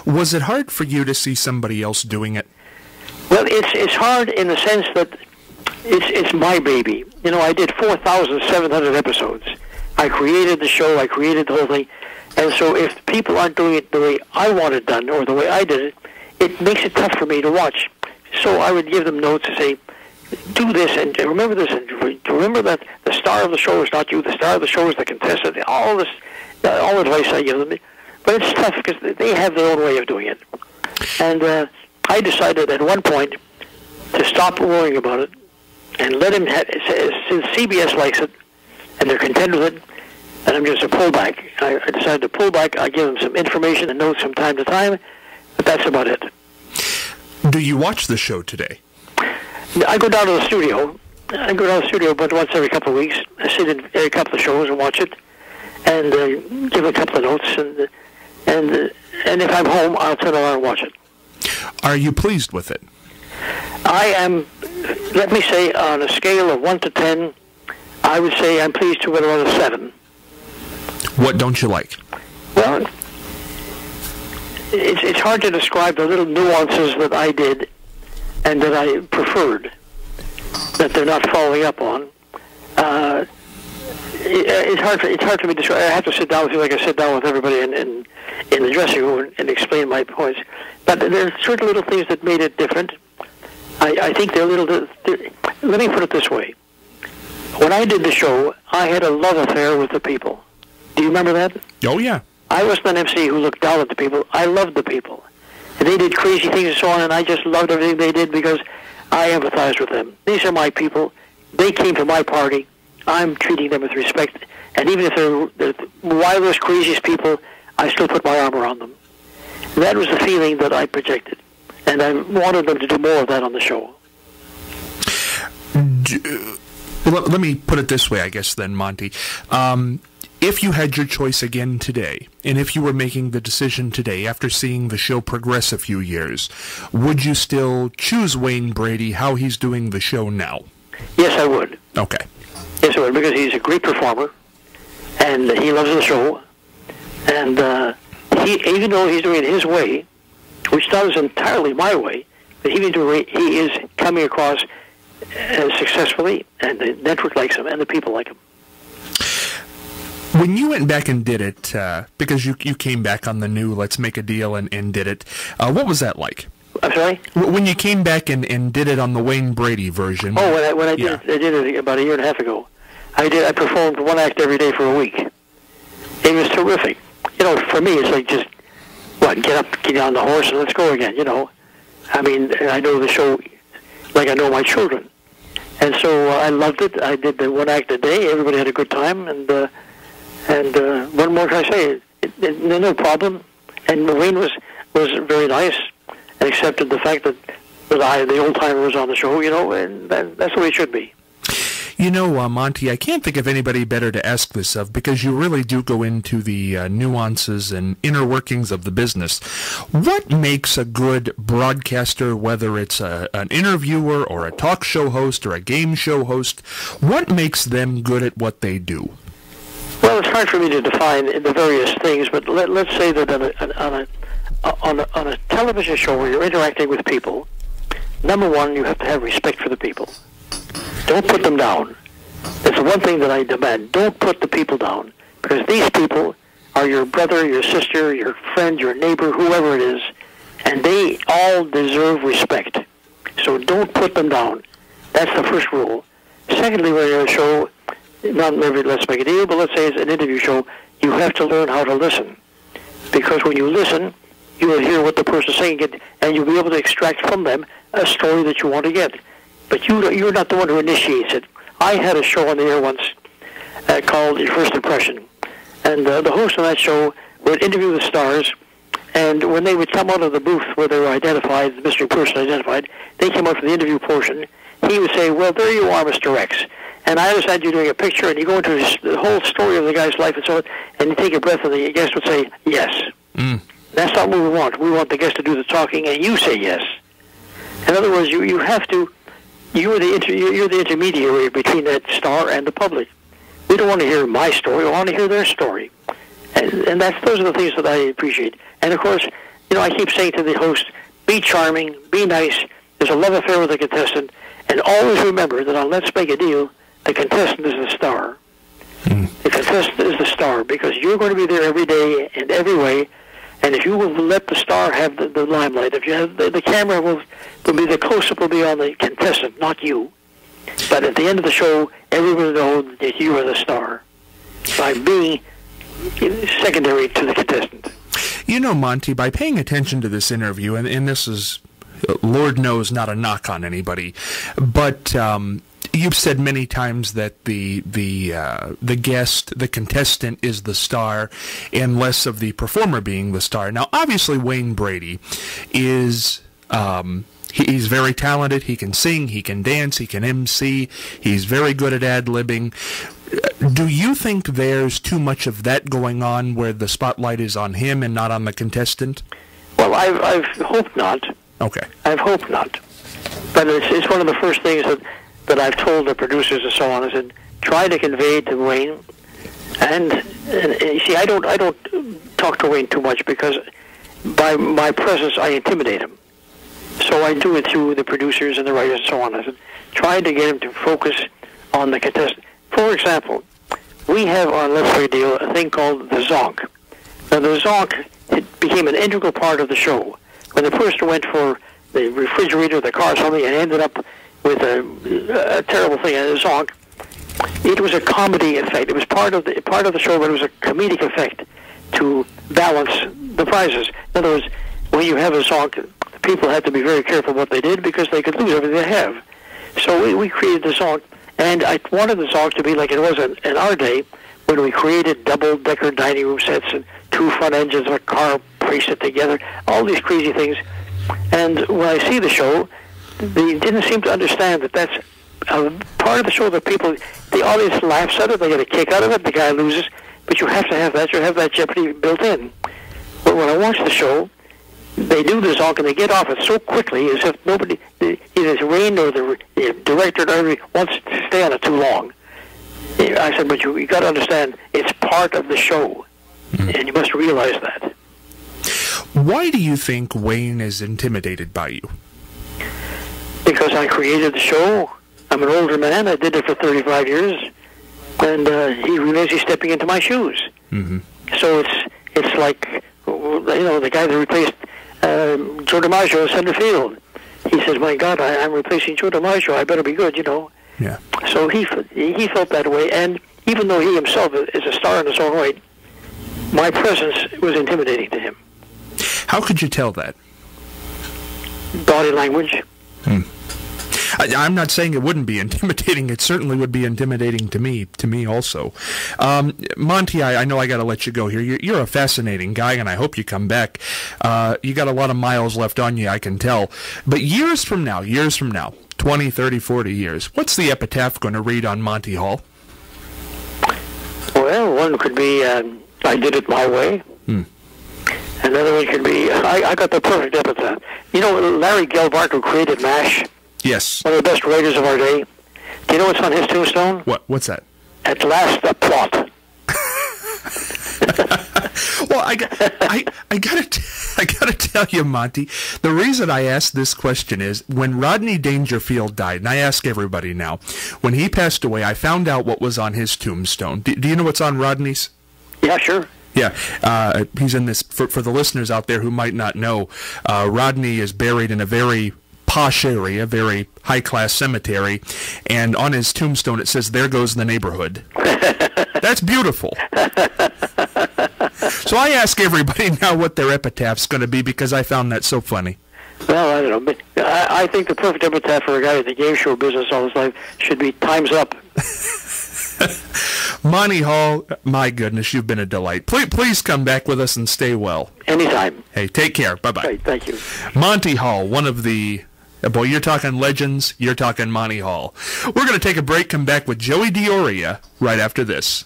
Was it hard for you to see somebody else doing it? Well, it's hard in the sense that it's my baby. You know, I did 4,700 episodes. I created the show. I created the whole thing. And so if people aren't doing it the way I want it done or the way I did it, it makes it tough for me to watch. So I would give them notes to say, do this and remember this and remember that the star of the show is not you. The star of the show is the contestant. All this, all advice I give them. But it's tough because they have their own way of doing it. And I decided at one point to stop worrying about it and let him have, since CBS likes it and they're content with it, and I'm just a pullback. I decided to pull back. I give them some information and notes from time to time, but that's about it. Do you watch the show today? I go down to the studio. I go down to the studio about once every couple of weeks. I sit in a couple of shows and watch it, and give a couple of notes. And if I'm home, I'll turn around and watch it. Are you pleased with it? I am. Let me say, on a scale of 1 to 10, I would say I'm pleased to with around a 7. What don't you like? Well, it's hard to describe the little nuances that I did and that I preferred that they're not following up on. It's hard for me to describe. I have to sit down with you like I sit down with everybody in the dressing room and explain my points. But there are certain little things that made it different. I think they're let me put it this way. When I did the show, I had a love affair with the people. Do you remember that? Oh, yeah. I wasn't an MC who looked down at the people. I loved the people. And they did crazy things and so on, and I just loved everything they did because I empathized with them. These are my people. They came to my party. I'm treating them with respect. And even if they're the wildest, craziest people, I still put my arm around them. And that was the feeling that I projected. And I wanted them to do more of that on the show. Let me put it this way, I guess, then, Monty. If you had your choice again today, and if you were making the decision today after seeing the show progress a few years, would you still choose Wayne Brady, how he's doing the show now? Yes, I would. Okay. Yes, I would, because he's a great performer, and he loves the show, and even though he's doing it his way, which not entirely my way, but he is coming across successfully, and the network likes him, and the people like him. When you went back and did it, because you came back on the new Let's Make a Deal and did it, what was that like? I'm sorry? When you came back and did it on the Wayne Brady version. Oh, when I did it about a year and a half ago. I performed one act every day for a week. It was terrific. You know, for me, it's like just, get up, get on the horse, and let's go again, you know. I mean, I know the show like I know my children. And so I loved it. I did the one act a day. Everybody had a good time, and what more can I say? No problem. And Wayne was very nice and accepted the fact that the old-timer was on the show, you know, and that's the way it should be. You know, Monty, I can't think of anybody better to ask this of, because you really do go into the nuances and inner workings of the business. What makes a good broadcaster, whether it's an interviewer or a talk show host or a game show host, what makes them good at what they do? Well, it's hard for me to define the various things, but let's say that on a television show where you're interacting with people, number one, you have to have respect for the people. Don't put them down. That's the one thing that I demand. Don't put the people down, because these people are your brother, your sister, your friend, your neighbor, whoever it is, and they all deserve respect. So don't put them down. That's the first rule. Secondly, when you're on a show, not every Let's Make a Deal, but let's say it's an interview show, you have to learn how to listen. Because when you listen, you will hear what the person's saying, and you'll be able to extract from them a story that you want to get. But you're not the one who initiates it. I had a show on the air once called Your First Impression. And the host of that show would interview the stars, and when they would come out of the booth where they were identified, the mystery person identified, they came out for the interview portion. He would say, well, there you are, Mr. X. And I understand you're doing a picture, and you go into the whole story of the guy's life and so on, and you take a breath, and the guest would say, yes. That's not what we want. We want the guest to do the talking, and you say yes. In other words, you have to, you're the intermediary between that star and the public. We don't want to hear my story. We want to hear their story. And those are the things that I appreciate. And, of course, I keep saying to the host, be charming, be nice. There's a love affair with the contestant, and always remember that on Let's Make a Deal, the contestant is the star. The contestant is the star because you're going to be there every day and every way. And if you will let the star have the limelight, if you have the camera will be, the close-up will be on the contestant, not you. But at the end of the show, everyone will know that you are the star by being secondary to the contestant. Monty, by paying attention to this interview, and this is, Lord knows, not a knock on anybody, but you've said many times that the guest, the contestant, is the star, and less of the performer being the star. Now, obviously, Wayne Brady is he's very talented. He can sing, he can dance, he can MC. He's very good at ad-libbing. Do you think there's too much of that going on, where the spotlight is on him and not on the contestant? Well, I've hoped not. Okay. I've hoped not. But it's one of the first things that I've told the producers and so on. I said, try to convey to Wayne, and you see, I don't talk to Wayne too much because by my presence I intimidate him. So I do it through the producers and the writers and so on. I said, try to get him to focus on the contestant. For example, we have on Let's Make a Deal a thing called the zonk. Now, the zonk, it became an integral part of the show. When the person went for the refrigerator, the car, something, and ended up with a terrible thing, a zonk, it was a comedy effect. It was part of the show, but it was a comedic effect to balance the prizes. In other words, when you have a zonk, people had to be very careful what they did because they could lose everything they have. So we created the zonk. And I wanted the zonk to be like it was in our day when we created double-decker dining room sets and two front engines of a car pasted together, all these crazy things. And when I see the show, they didn't seem to understand that that's a part of the show that the audience laughs at it, they get a kick out of it, the guy loses, but you have to have that, you have that jeopardy built in. But when I watch the show, they do the zonk and they get off it so quickly as if nobody, either Wayne or the director or everybody wants to stay on it too long. I said, but you got to understand, it's part of the show, and you must realize that. Why do you think Wayne is intimidated by you? Because I created the show. I'm an older man. I did it for 35 years, and he realized he's stepping into my shoes. So it's like, the guy that replaced Joe DiMaggio in center field. He says, my God, I'm replacing Joe DiMaggio. I better be good, Yeah. So he felt that way, and even though he himself is a star in his own right, my presence was intimidating to him. How could you tell that? Body language. I'm not saying it wouldn't be intimidating. It certainly would be intimidating to me also. Monty, I know I got to let you go here. You're a fascinating guy, and I hope you come back. You got a lot of miles left on you, I can tell. But years from now, 20, 30, 40 years, what's the epitaph going to read on Monty Hall? Well, one could be, I did it my way. Another one could be, I got the perfect epitaph. Larry Gelbart, who created MASH? Yes. One of the best writers of our day. Do you know what's on his tombstone? What's that? At last, a plot. Well, I gotta tell you, Monty, the reason I asked this question is when Rodney Dangerfield died, and I ask everybody now, when he passed away, I found out what was on his tombstone. Do you know what's on Rodney's? Yeah, sure. Yeah, he's in this, for the listeners out there who might not know, Rodney is buried in a very posh area, very high-class cemetery, and on his tombstone it says, "There goes the neighborhood." That's beautiful. So I ask everybody now what their epitaph's going to be because I found that so funny. Well, I don't know, but I think the perfect epitaph for a guy that game show business all his life should be "Time's Up." Monty Hall, my goodness, you've been a delight. Please come back with us and stay well. Anytime. Hey, take care. Bye-bye. Right, thank you. Monty Hall, one of the... Boy, you're talking legends, you're talking Monty Hall. We're going to take a break, come back with Joey Dioria right after this.